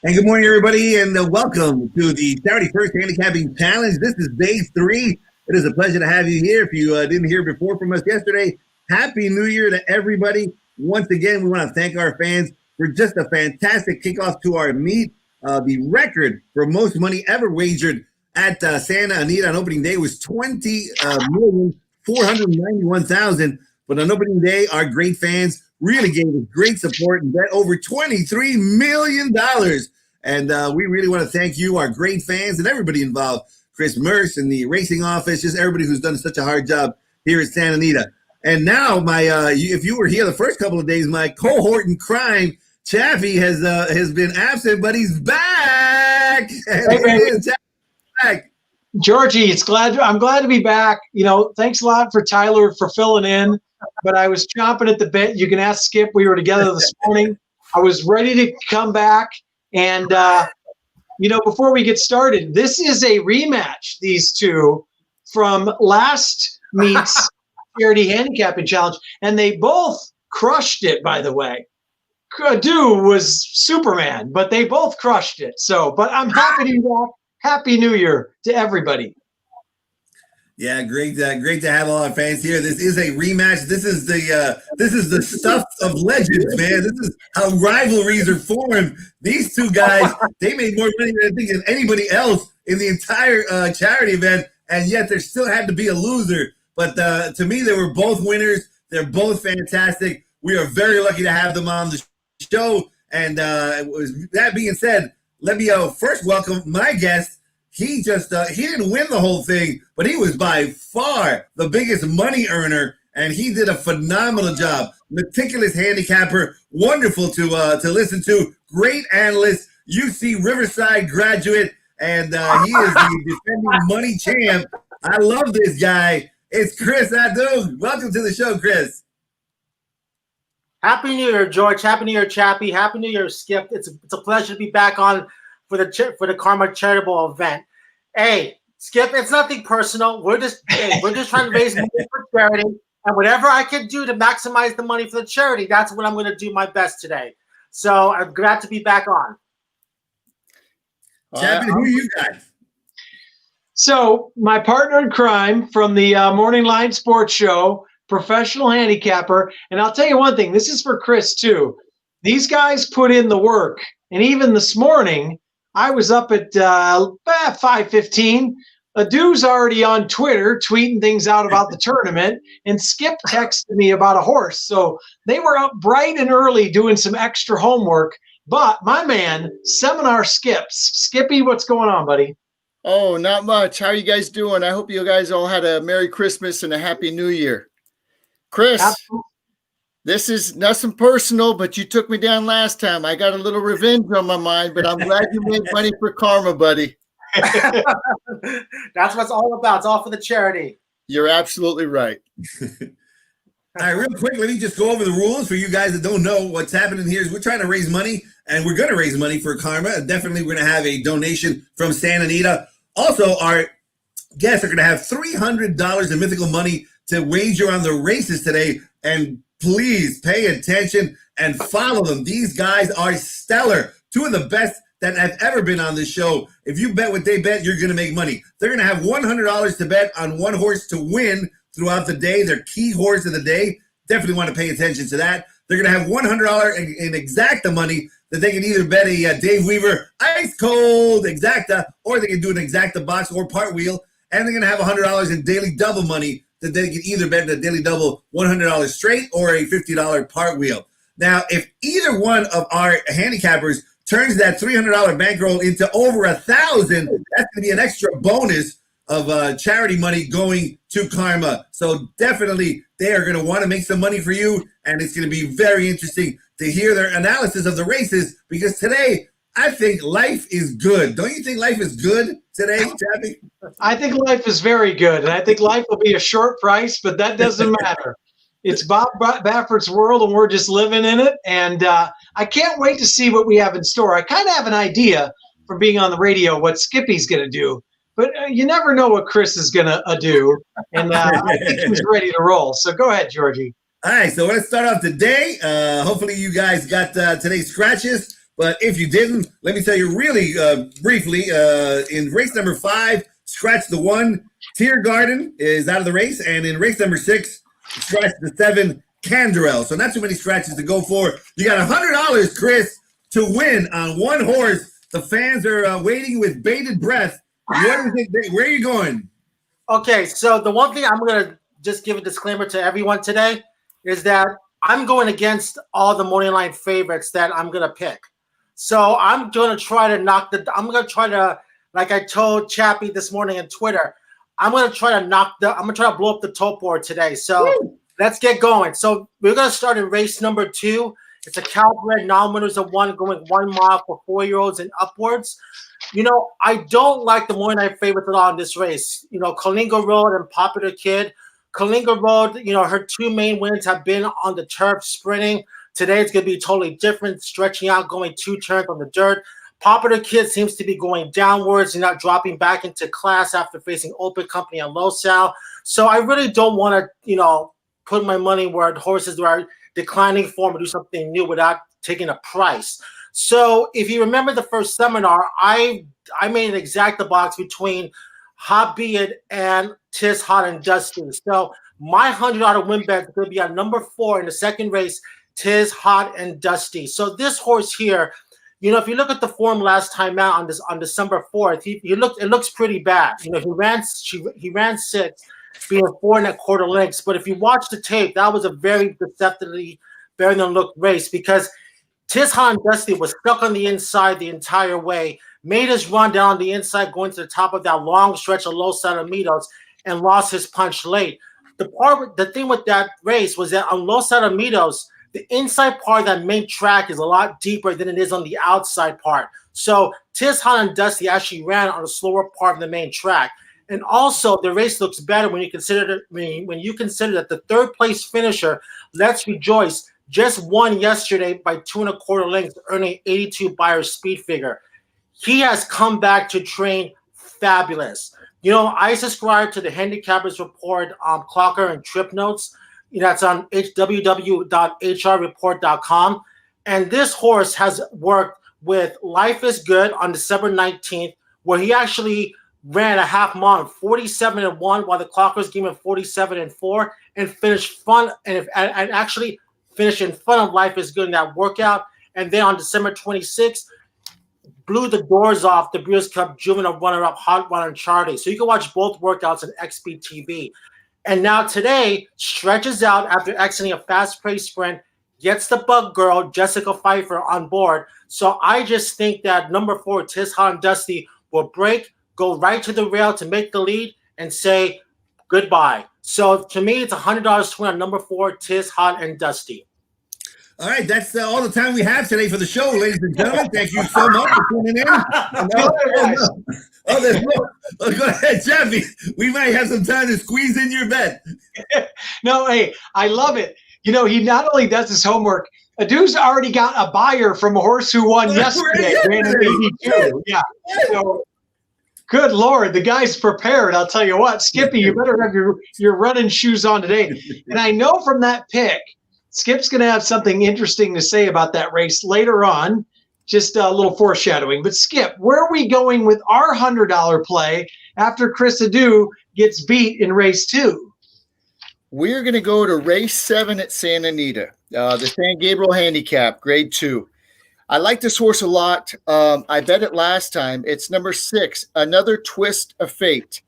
And good morning, everybody, and welcome to the Charity First Handicapping Challenge. This is day 3. It is a pleasure to have you here. If you didn't hear before from us yesterday, Happy New Year to everybody. Once again, we want to thank our fans for just a fantastic kickoff to our meet. The record for most money ever wagered at Santa Anita on opening day was $20,491,000. But on opening day, our great fans really gave us great support and bet over $23 million. And we really want to thank you, our great fans, and everybody involved. Chris Merce and the racing office, just everybody who's done such a hard job here at Santa Anita. And now, if you were here the first couple of days, my cohort in crime, Chappie, has been absent, but he's back. Hey, back. Georgie, I'm glad to be back. Thanks a lot for Tyler for filling in, but I was chomping at the bit. You can ask Skip. We were together this morning. I was ready to come back. And, before we get started, this is a rematch, these two, from last meet's Charity Handicapping Challenge. And they both crushed it, by the way. Dude was Superman, but they both crushed it. But I'm happy to be back. Happy New Year to everybody. Yeah, great to have all our fans here. This is a rematch. This is the stuff of legends, man. This is how rivalries are formed. These two guys, they made more money than anybody else in the entire charity event, and yet there still had to be a loser. But to me, they were both winners. They're both fantastic. We are very lucky to have them on the show. And that being said, let me first welcome my guest. He didn't win the whole thing, but he was by far the biggest money earner, and he did a phenomenal job. Meticulous handicapper, wonderful to listen to. Great analyst, UC Riverside graduate, and he is the defending money champ. I love this guy. It's Chris Adu. Welcome to the show, Chris. Happy New Year, George. Happy New Year, Chappie. Happy New Year, Skip. It's a pleasure to be back on for the Karma charitable event. Hey, Skip, it's nothing personal. We're just trying to raise money for charity, and whatever I can do to maximize the money for the charity, that's what I'm going to do my best today. So I'm glad to be back on. Chappie, who are you guys? So my partner in crime from the Morning Line Sports Show, professional handicapper, and I'll tell you one thing. This is for Chris too. These guys put in the work, and even this morning, I was up at 5:15. Adu's already on Twitter tweeting things out about the tournament, and Skip texted me about a horse. So they were up bright and early doing some extra homework. But my man, Seminar Skips. Skippy, what's going on, buddy? Oh, not much. How are you guys doing? I hope you guys all had a Merry Christmas and a Happy New Year. Chris, this is nothing personal, but you took me down last time. I got a little revenge on my mind, but I'm glad you made money for karma, buddy. That's what it's all about. It's all for the charity. You're absolutely right. All right, real quick, let me just go over the rules for you guys that don't know what's happening here. Is we're trying to raise money, and we're going to raise money for karma. And definitely, we're going to have a donation from Santa Anita. Also, our guests are going to have $300 in mythical money to wager on the races today. And please pay attention and follow them. These guys are stellar. Two of the best that have ever been on this show. If you bet what they bet, you're going to make money. They're going to have $100 to bet on one horse to win throughout the day. Their key horse of the day. Definitely want to pay attention to that. They're going to have $100 in exacta money that they can either bet a Dave Weaver ice cold exacta, or they can do an exacta box or part wheel. And they're going to have $100 in daily double money that they can either bet the daily double $100 straight or a $50 part wheel. Now, if either one of our handicappers turns that $300 bankroll into over $1,000, that's going to be an extra bonus of charity money going to karma. So definitely they are going to want to make some money for you, and it's going to be very interesting to hear their analysis of the races, because today I think life is good. Don't you think life is good today, Chappie? I think life is very good, and I think life will be a short price, but that doesn't matter. It's Bob Baffert's world, and we're just living in it. And I can't wait to see what we have in store. I kind of have an idea from being on the radio what Skippy's going to do, but you never know what Chris is going to do. And I think he's ready to roll. So go ahead, Georgie. All right, so let's start off today. Hopefully you guys got today's scratches. But if you didn't, let me tell you really briefly. In race number 5, Scratch the 1, Tear Garden is out of the race. And in race number 6, Scratch the 7, Canderel. So not too many scratches to go for. You got $100, Chris, to win on one horse. The fans are waiting with bated breath. Where are you going? Okay, so the one thing I'm going to just give a disclaimer to everyone today is that I'm going against all the morning line favorites that I'm going to pick. So I'm going to try to like I told Chappie this morning on Twitter, I'm going to try to blow up the top board today. So let's get going. So we're going to start in race number 2. It's a Calbred non-winners of 1 going 1 mile for 4-year-olds and upwards. I don't like the morning night favorites at all in this race. Kalinga Road and Popular Kid. Kalinga Road, her 2 main wins have been on the turf sprinting. Today it's going to be totally different, stretching out, going 2 turns on the dirt. Popular Kid seems to be going downwards and not dropping back into class after facing Open Company and Losal. So I really don't want to, put my money where horses are declining form or do something new without taking a price. So if you remember the first seminar, I made an exacta box between Hot Be It and Tis Hot and Dusty. So my $100 win bet is going to be on number 4 in the second race, Tis Hot and Dusty. So this horse here, if you look at the form last time out on December 4th, it looks pretty bad. He ran 6th, being 4 1/4 lengths. But if you watch the tape, that was a very deceptively better than look race because Tis Hot and Dusty was stuck on the inside the entire way, made his run down the inside going to the top of that long stretch of Los Alamitos and lost his punch late. The thing with that race was that on Los Alamitos, the inside part of that main track is a lot deeper than it is on the outside part. So Tis Hot and Dusty actually ran on a slower part of the main track. And also, the race looks better when you consider that the 3rd place finisher, Let's Rejoice, just won yesterday by 2 1/4 lengths, earning 82 Buyer's speed figure. He has come back to train fabulous. I subscribe to the Handicappers Report clocker and trip notes. That's on www.hrreport.com. And this horse has worked with Life is Good on December 19th, where he actually ran a half mile 47-1 while the clockers gave him 47-4 and finished actually finished in front of Life is Good in that workout. And then on December 26th, blew the doors off the Breeders' Cup Juvenile runner-up Hot Rod Uncharted. So you can watch both workouts on XBTV. And now today, stretches out after exiting a fast-paced sprint, gets the bug girl, Jessica Pfeiffer, on board. So I just think that number 4, Tis Hot and Dusty, will break, go right to the rail to make the lead, and say goodbye. So to me, it's $100 to win on number 4, Tis Hot and Dusty. All right, that's all the time we have today for the show, ladies and gentlemen. Thank you so much for tuning in. Go ahead, Jeffy. We might have some time to squeeze in your bet. No, hey, I love it. He not only does his homework, Adu's already got a buyer from a horse who won yesterday, ran an 82. Yeah. So, good Lord, the guy's prepared. I'll tell you what, Skippy, you better have your running shoes on today. And I know from that pick, Skip's going to have something interesting to say about that race later on, just a little foreshadowing. But Skip, where are we going with our $100 play after Chris Adu gets beat in race 2? We're going to go to race 7 at Santa Anita, the San Gabriel Handicap, grade 2. I like this horse a lot. I bet it last time. It's number 6, Another Twist of Fate.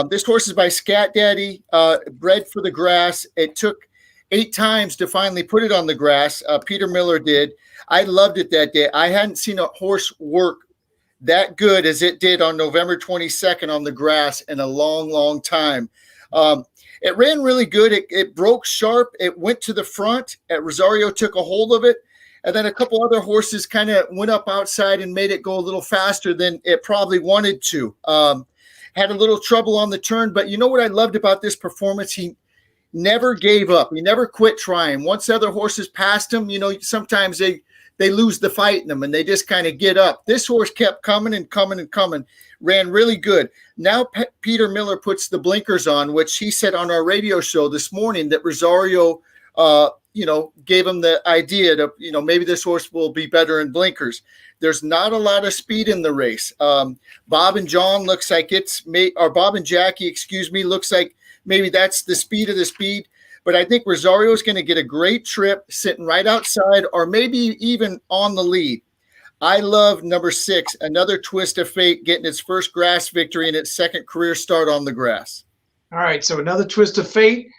This horse is by Scat Daddy, bred for the grass. It took 8 times to finally put it on the grass. Peter Miller did. I loved it that day. I hadn't seen a horse work that good as it did on November 22nd on the grass in a long, long time. It ran really good. It broke sharp. It went to the front. Rosario took a hold of it. And then a couple other horses kind of went up outside and made it go a little faster than it probably wanted to. Had a little trouble on the turn. But you know what I loved about this performance? He never gave up. He never quit trying. Once other horses passed him, sometimes they lose the fight in them and they just kind of get up. This horse kept coming and coming and coming, ran really good. Now Peter Miller puts the blinkers on, which he said on our radio show this morning that Rosario gave him the idea to, maybe this horse will be better in blinkers. There's not a lot of speed in the race. Bob and John looks like Bob and Jackie, excuse me, looks like maybe that's the speed of the speed. But I think Rosario is going to get a great trip sitting right outside or maybe even on the lead. I love number 6, Another Twist of Fate, getting its first grass victory in its second career start on the grass. All right, so Another Twist of Fate.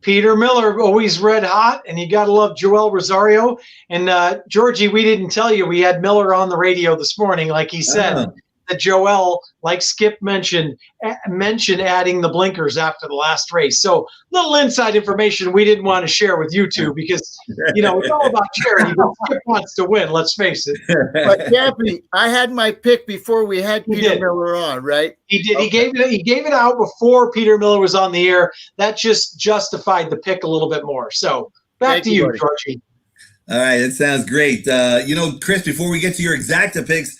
Peter Miller, always red hot, and you got to love Joel Rosario. And Georgie, we didn't tell you, we had Miller on the radio this morning, like he said, that Joel, like Skip mentioned adding the blinkers after the last race. So little inside information we didn't want to share with you two because, it's all about charity, but Skip wants to win, let's face it. But Cappy, I had my pick before we had Peter Miller on, right? He did. Okay. He gave it out before Peter Miller was on the air. That just justified the pick a little bit more. So back to you, buddy. Georgie. All right, that sounds great. Chris, before we get to your exacta picks,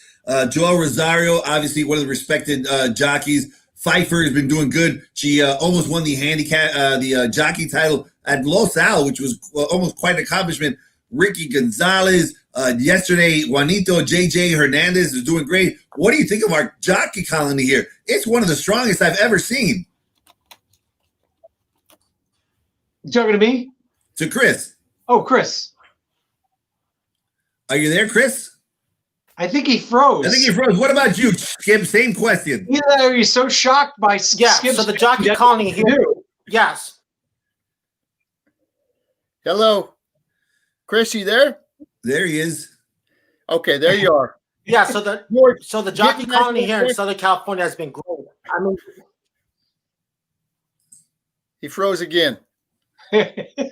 Joel Rosario, obviously one of the respected jockeys. Pfeiffer has been doing good. She almost won the jockey title at Los Al, which was almost quite an accomplishment. Ricky Gonzalez, yesterday, Juanito JJ Hernandez is doing great. What do you think of our jockey colony here? It's one of the strongest I've ever seen. You talking to me? To Chris. Oh, Chris. Are you there, Chris? I think he froze. What about you, Skip? Same question. Either you're so shocked by Skip's so the jockey colony here. Yes. Hello. Chris, you there? There he is. Okay, there you are. Yeah, so the jockey colony here in Southern California has been great. I mean, he froze again.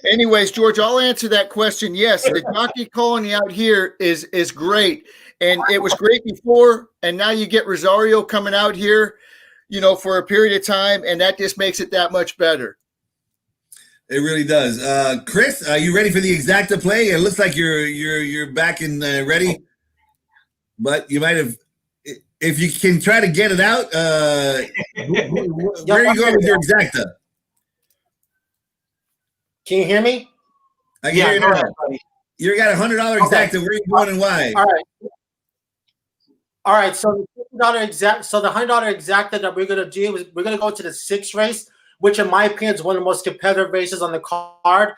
Anyways, George, I'll answer that question. Yes, the jockey colony out here is great. And it was great before, and now you get Rosario coming out here, for a period of time, and that just makes it that much better. It really does. Chris, are you ready for the exacta play? It looks like you're back and ready, but you might have. If you can try to get it out, where are you going with your exacta? Can you hear me? I can hear you now. You got $100 exacta. Where are you going and why? All right. So the $100 exacta that we're gonna do is we're gonna go to the 6th race, which in my opinion is one of the most competitive races on the card.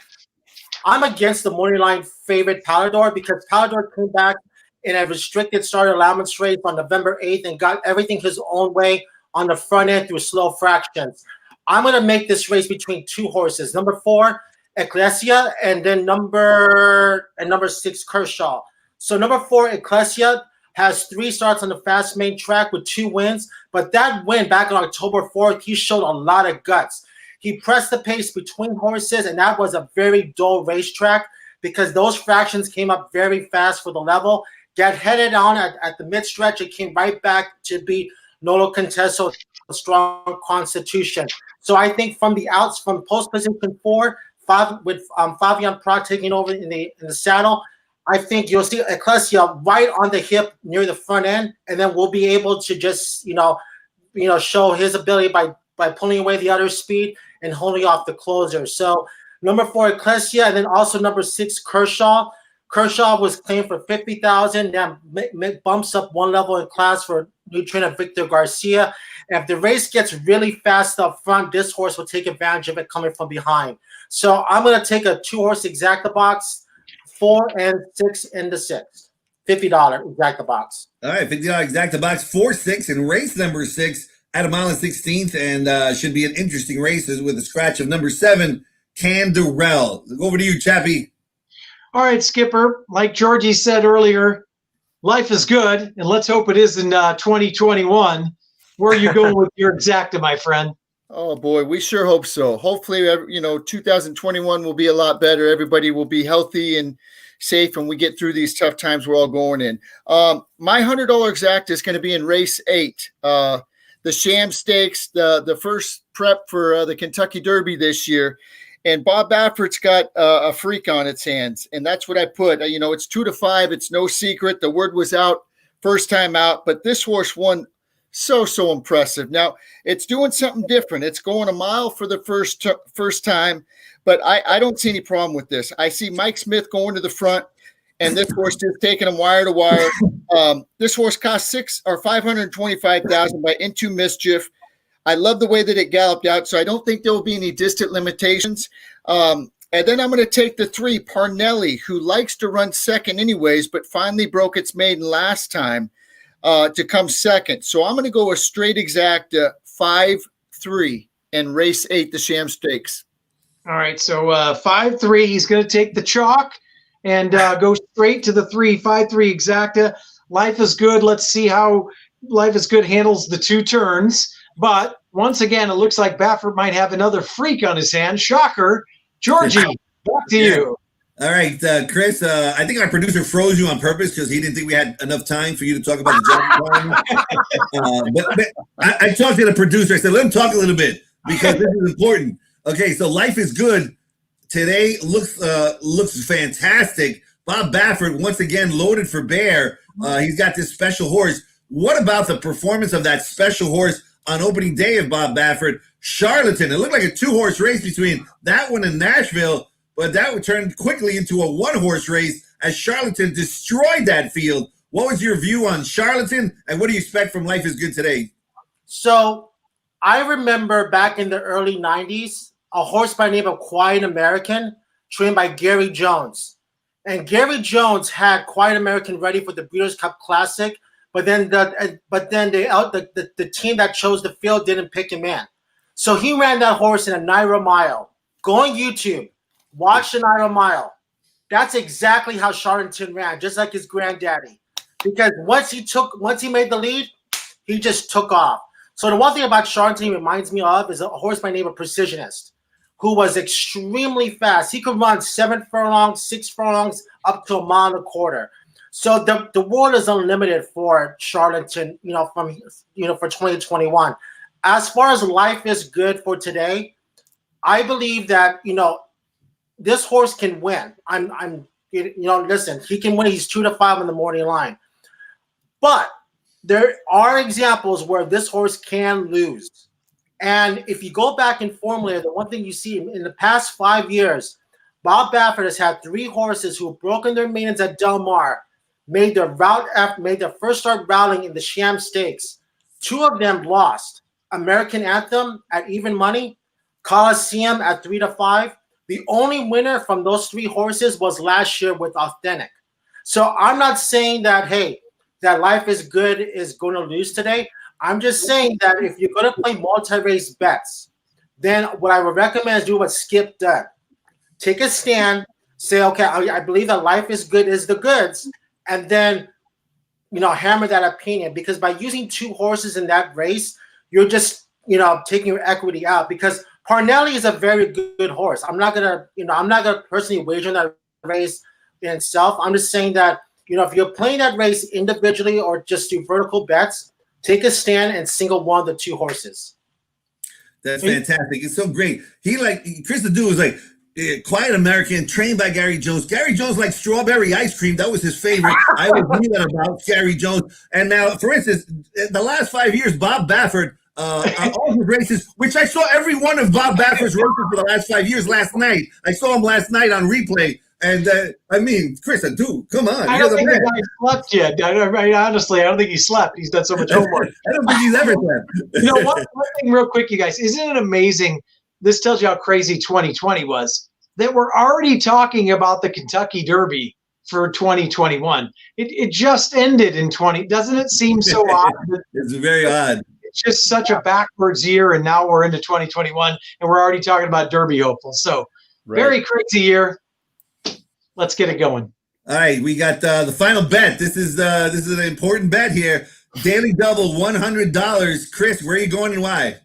I'm against the morning line favorite Palador because Palador came back in a restricted starter allowance race on November 8th and got everything his own way on the front end through slow fractions. I'm gonna make this race between 2 horses. Number 4, Ecclesia, and then number 6, Kershaw. So number 4, Ecclesia, has 3 starts on the fast main track with 2 wins, but that win back on October 4th, he showed a lot of guts. He pressed the pace between horses, and that was a very dull racetrack because those fractions came up very fast for the level. Got headed on at the mid-stretch, it came right back to beat Nolo Contesto, a strong constitution. So I think from post position 4, with Fabian Prague taking over in the saddle, I think you'll see Ecclesia right on the hip near the front end, and then we'll be able to just show his ability by pulling away the other speed and holding off the closer. So number 4, Ecclesia, and then also number 6, Kershaw. Kershaw was claimed for $50,000. That bumps up 1 level in class for new trainer Victor Garcia. And if the race gets really fast up front, this horse will take advantage of it coming from behind. So I'm going to take a 2-horse exacta box. 4 and 6 in the 6th. $50 exacta box. All right, $50 exacta box, 4-6, and race number 6 at 1.16th, and should be an interesting race with a scratch of number 7, Canderel. Over to you, Chappie. All right, Skipper. Like Georgie said earlier, life is good, and let's hope it is in 2021. Where are you going with your exacta, my friend? Oh, boy, we sure hope so. Hopefully, 2021 will be a lot better. Everybody will be healthy and safe, and we get through these tough times we're all going in. My $100 exacta is going to be in race 8. The Sham Stakes, the first prep for the Kentucky Derby this year. And Bob Baffert's got a freak on its hands, and that's what I put. It's 2-5. It's no secret. The word was out first time out, but this horse won So impressive. Now it's doing something different. It's going a mile for the first time, but I don't see any problem with this. I see Mike Smith going to the front, and this horse just taking him wire to wire. This horse cost $525,000 by Into Mischief. I love the way that it galloped out, so I don't think there will be any distant limitations. And then I'm going to take the 3, Parnelli, who likes to run second anyways, but finally broke its maiden last time to come second. So I'm going to go a straight exact 5-3 and race 8, the Sham Stakes. All right, so 5-3. He's going to take the chalk and go straight to the 3, 5-3 exacta. Life is Good. Let's see how Life is Good handles the 2 turns. But once again, it looks like Baffert might have another freak on his hands. Shocker. Georgie, back to you. All right, Chris, I think our producer froze you on purpose because he didn't think we had enough time for you to talk about the job. But I talked to the producer. I said, let him talk a little bit because this is important. Okay, so Life is Good today looks fantastic. Bob Baffert, once again, loaded for bear. He's got this special horse. What about the performance of that special horse on opening day of Bob Baffert? Charlatan. It looked like a 2-horse race between that one and Nashville, but that would turn quickly into a 1-horse race as Charlatan destroyed that field. What was your view on Charlatan, and what do you expect from Life is Good today? So I remember back in the early 90s, a horse by the name of Quiet American, trained by Gary Jones. And Gary Jones had Quiet American ready for the Breeders' Cup Classic, but then the team that chose the field didn't pick him in. So he ran that horse in a Naira Mile. Go on YouTube, watch the Naira Mile. That's exactly how Charlatan ran, just like his granddaddy. Because once he made the lead, he just took off. So the one thing about Charlatan reminds me of is a horse by the name of Precisionist, who was extremely fast. He could run 7 furlongs, 6 furlongs, up to 1.25 miles. So the world is unlimited for Charlatan, for 2021. As far as Life is Good for today, I believe that this horse can win. Listen, he can win. He's 2-5 in the morning line, but there are examples where this horse can lose. And if you go back in formula, the one thing you see in the past 5 years, Bob Baffert has had 3 horses who have broken their maidens at Del Mar, made their first start routing in the Sham Stakes. 2 of them lost. American Anthem at even money, Coliseum at 3-5. The only winner from those 3 horses was last year with Authentic. So I'm not saying that, hey, that Life is Good is going to lose today. I'm just saying that if you're going to play multi-race bets, then what I would recommend is do what Skip did. Take a stand, say, okay, I believe that Life is Good is the goods, and then, hammer that opinion. Because by using 2 horses in that race, you're just, taking your equity out. Because Parnelli is a very good horse. I'm not gonna personally wager on that race in itself. I'm just saying that, if you're playing that race individually or just do vertical bets, take a stand and single one of the 2 horses. That's fantastic. It's so great. Chris the Dude was like, Quiet American, trained by Gary Jones. Gary Jones liked strawberry ice cream. That was his favorite. I always knew that about Gary Jones. And now, for instance, the last 5 years, Bob Baffert, all his races, which I saw every one of Bob Baffert's races for the last 5 years last night. I saw him last night on replay. And Chris, dude, come on. I don't think the guy slept yet. Honestly, I don't think he slept. He's done so much homework. I don't think he's ever slept. One thing real quick, you guys. Isn't it amazing? This tells you how crazy 2020 was, that we're already talking about the Kentucky Derby for 2021. It just ended in 20. Doesn't it seem so odd? It's very odd. It's just such a backwards year, and now we're into 2021, and we're already talking about Derby hopefuls. So very crazy year. Let's get it going. All right, we got the final bet. This is an important bet here. Daily double, $100. Chris, where are you going and why?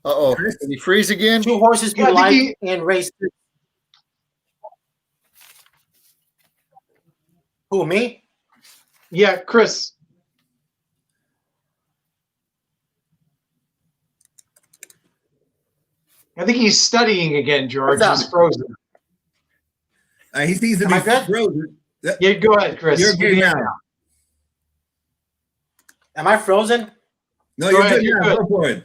Uh-oh. Did he freeze again? 2 horses you like in race 3. Who, me? Yeah, Chris. I think he's studying again, George. He's frozen. He seems to be frozen. Yeah, go ahead, Chris. You're good now. Am I frozen? No, you're good now. Go for it.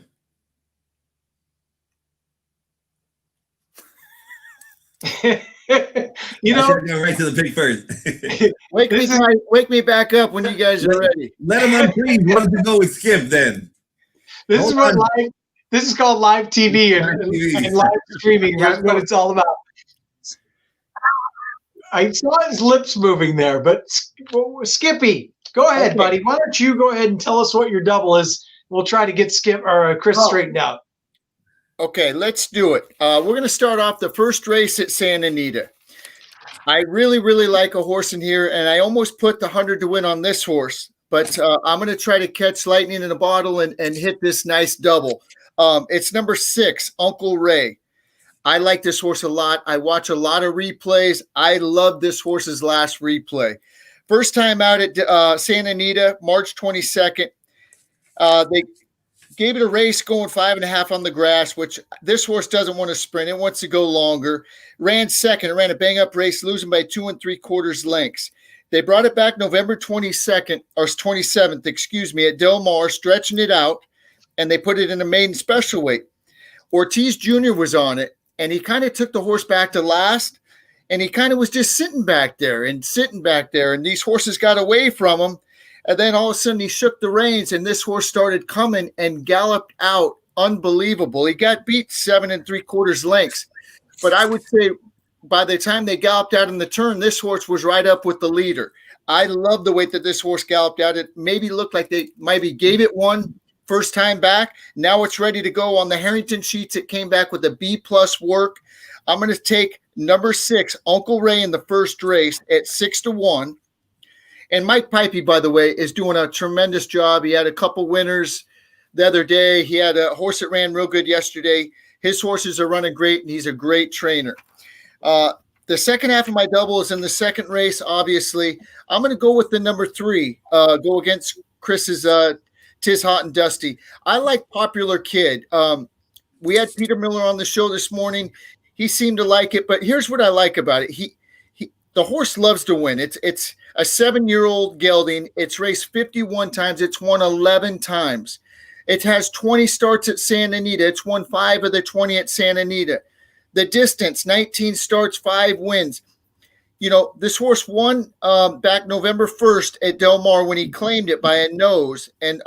You I know, should go right to the pig first. Wake me back up when you guys are ready. Let him unfreeze. Why don't you go with Skip then? this is called live TV and live streaming. That's what it's all about. I saw his lips moving there, but Skippy, go ahead, buddy. Why don't you go ahead and tell us what your double is? We'll try to get Skip or Chris straightened out. Okay, let's do it. We're going to start off the first race at Santa Anita. I really, really like a horse in here, and I almost put the 100 to win on this horse, but I'm going to try to catch lightning in a bottle and hit this nice double. It's number 6, Uncle Ray. I like this horse a lot. I watch a lot of replays. I love this horse's last replay. First time out at Santa Anita, March 22nd. They gave it a race going 5.5 on the grass, which this horse doesn't want to sprint. It wants to go longer. Ran second. It ran a bang-up race, losing by 2 3/4 lengths. They brought it back November 22nd, or 27th, at Del Mar, stretching it out, and they put it in a maiden special weight. Ortiz Jr. was on it, and he kind of took the horse back to last, and he kind of was just sitting back there, and these horses got away from him. And then all of a sudden he shook the reins, and this horse started coming and galloped out. Unbelievable. He got beat 7 3/4 lengths. But I would say by the time they galloped out in the turn, this horse was right up with the leader. I love the way that this horse galloped out. It maybe looked like they maybe gave it one first time back. Now it's ready to go. On the Harrington sheets, it came back with a B+ work. I'm going to take number 6, Uncle Ray, in the first race at 6 to 1. And Mike Pipey, by the way, is doing a tremendous job. He had a couple winners the other day. He had a horse that ran real good yesterday. His horses are running great, and he's a great trainer. The second half of my double is in the second race, obviously. I'm going to go with the number 3, go against Chris's Tis Hot and Dusty. I like Popular Kid. We had Peter Miller on the show this morning. He seemed to like it, but here's what I like about it. The horse loves to win. It's a 7-year-old gelding. It's raced 51 times. It's won 11 times. It has 20 starts at Santa Anita. It's won 5 of the 20 at Santa Anita. The distance, 19 starts, 5 wins. You know, this horse won back November 1st at Del Mar when he claimed it by a nose. And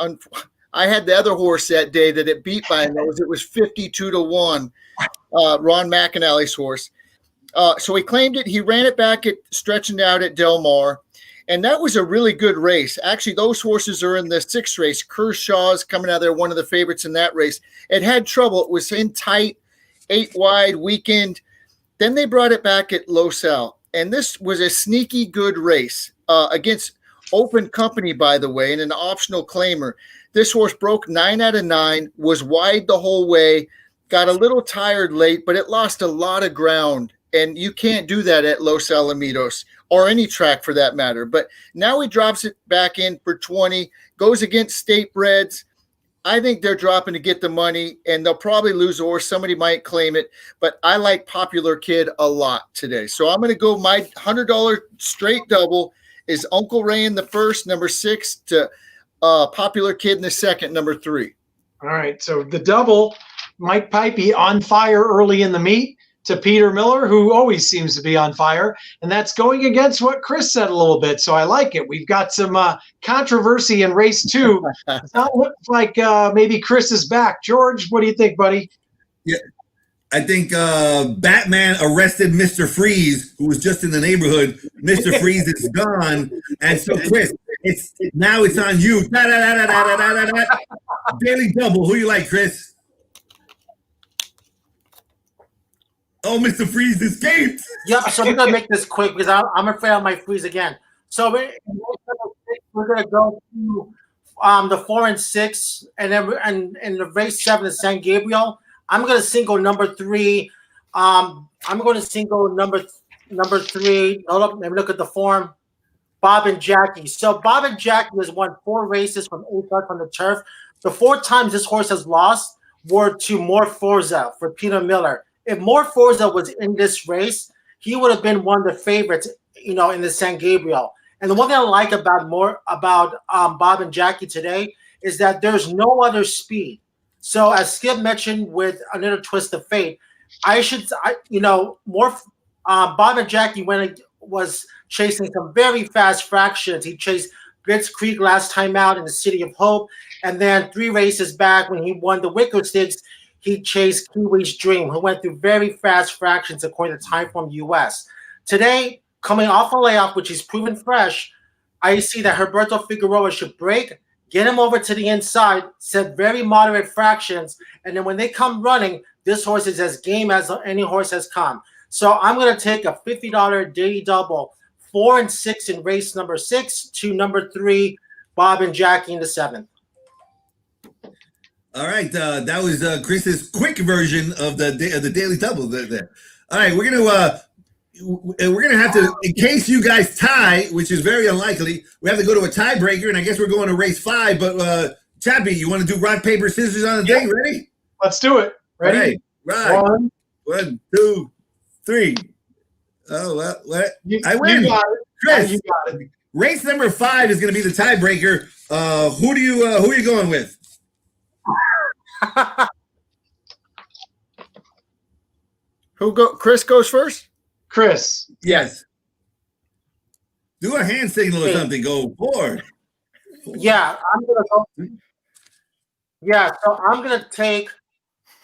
I had the other horse that day that it beat by a nose. It was 52 to 1, Ron McAnally's horse. So he claimed it. He ran it back at stretching out at Del Mar. And that was a really good race. Actually, those horses are in the 6th race. Kershaw's coming out there, one of the favorites in that race. It had trouble. It was in tight, 8 wide weekend. Then they brought it back at Los Al. And this was a sneaky good race against Open Company, by the way, and an optional claimer. This horse broke 9 out of 9, was wide the whole way, got a little tired late, but it lost a lot of ground. And you can't do that at Los Alamitos or any track for that matter. But now he drops it back in for 20, goes against State Breds. I think they're dropping to get the money, and they'll probably lose the horse. Somebody might claim it, but I like Popular Kid a lot today. So I'm going to go my $100 straight double is Uncle Ray in the first, number 6, to Popular Kid in the second, number 3. All right, so the double, Mike Pipey on fire early in the meet, to Peter Miller, who always seems to be on fire. And that's going against what Chris said a little bit. So I like it. We've got some controversy in race 2. It looks like maybe Chris is back. George, what do you think, buddy? Yeah, I think Batman arrested Mr. Freeze, who was just in the neighborhood. Mr. Freeze is gone. And so, Chris, it's on you. Daily double. Who you like, Chris? Oh, Mr. Freeze escaped. Yeah, so we're gonna make this quick because I'm afraid I might freeze again. So we're gonna go to the 4 and 6, and then in the race 7 is San Gabriel. I'm gonna single number 3. I'm going to single number 3. Hold up, let me look at the form. Bob and Jackie. So Bob and Jackie has won 4 races from 8 starts on the turf. The 4 times this horse has lost were to More Forza for Peter Miller. If More Forza was in this race, he would have been one of the favorites in the San Gabriel. And the one thing I like about Bob and Jackie today is that there's no other speed. So as Skip mentioned with Another Twist of Fate, Bob and Jackie was chasing some very fast fractions. He chased Blitz Creek last time out in the City of Hope, and then 3 races back when he won the Wicker Sticks, he chased Kiwi's Dream, who went through very fast fractions according to Timeform US. Today, coming off a layoff, which is proven fresh, I see that Herberto Figueroa should break, get him over to the inside, set very moderate fractions, and then when they come running, this horse is as game as any horse has come. So I'm going to take a $50 daily double, 4 and 6 in race number 6 to number 3, Bob and Jackie in the 7th. All right, that was Chris's quick version of the daily double there. All right, we're gonna have to, in case you guys tie, which is very unlikely, we have to go to a tiebreaker, and I guess we're going to race 5. But Chappie, you want to do rock paper scissors on the day? Ready? Let's do it. Ready? Right. 1, 2, 3. Oh, well, what? I win. You got it. Chris, you got it. Race number 5 is going to be the tiebreaker. Who are you going with? Chris goes first. Chris. Yes. Do a hand signal or something. Go 4. Yeah, I'm gonna go. Yeah, so I'm gonna take.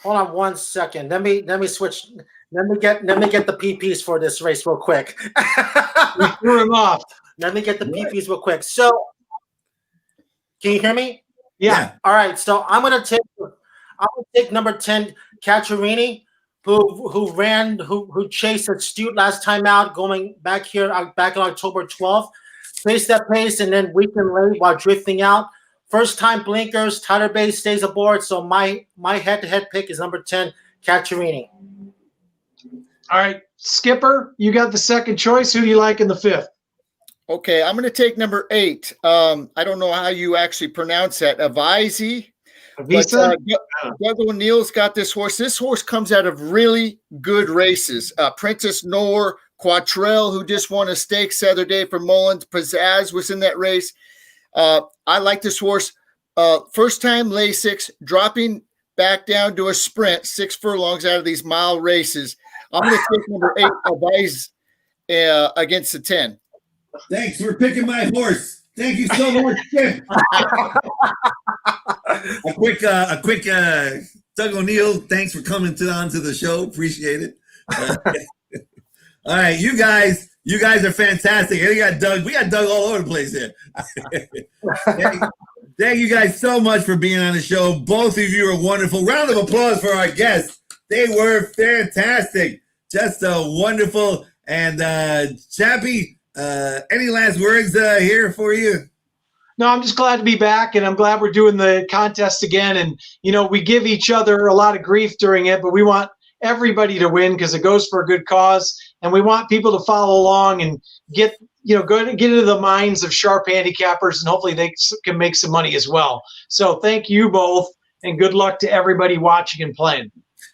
Hold on 1 second. Let me switch. Let me get the PPs for this race real quick. We threw him off. Let me get the PPs real quick. So, can you hear me? Yeah. All right. So I'm gonna take number 10, Cacciarini, who chased Astute last time out, going back on October 12th. Chased that pace and then weakened late while drifting out. First time blinkers, Tyler Bay stays aboard. So my head-to-head pick is number 10, Cacciarini. All right, Skipper, you got the second choice. Who do you like in the 5th? Okay, I'm going to take number 8. I don't know how you actually pronounce that. Avisa. Doug O'Neill's got this horse. This horse comes out of really good races. Princess Noor, Quattrell, who just won a stakes the other day for Mullins. Pizzazz was in that race. I like this horse. First time Lasix, dropping back down to a sprint, 6 furlongs out of these mile races. I'm going to take number 8, Avisa, against the 10. Thanks for picking my horse. Thank you so much, Skip. A quick Doug O'Neill, thanks for coming onto the show. Appreciate it. All right, you guys are fantastic. And we got Doug all over the place here. Thank you guys so much for being on the show. Both of you are wonderful. Round of applause for our guests. They were fantastic. Just wonderful. And Chappie, any last words here for you? No, I'm just glad to be back, and I'm glad we're doing the contest again. And, we give each other a lot of grief during it, but we want everybody to win because it goes for a good cause. And we want people to follow along and get into the minds of sharp handicappers, and hopefully they can make some money as well. So thank you both, and good luck to everybody watching and playing.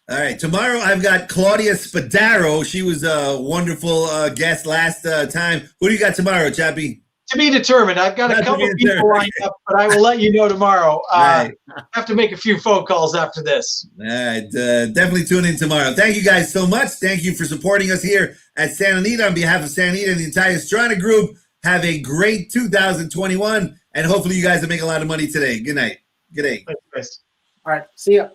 All right, tomorrow I've got Claudia Spadaro. She was a wonderful guest last time. Who do you got tomorrow, Chappie? To be determined. I've got a couple of people lined up, but I will let you know tomorrow. Right. I have to make a few phone calls after this. All right, definitely tune in tomorrow. Thank you guys so much. Thank you for supporting us here at Santa Anita. On behalf of Santa Anita and the entire Strana Group, have a great 2021, and hopefully you guys will make a lot of money today. Good night. Good day. Thanks, guys. All right. See ya.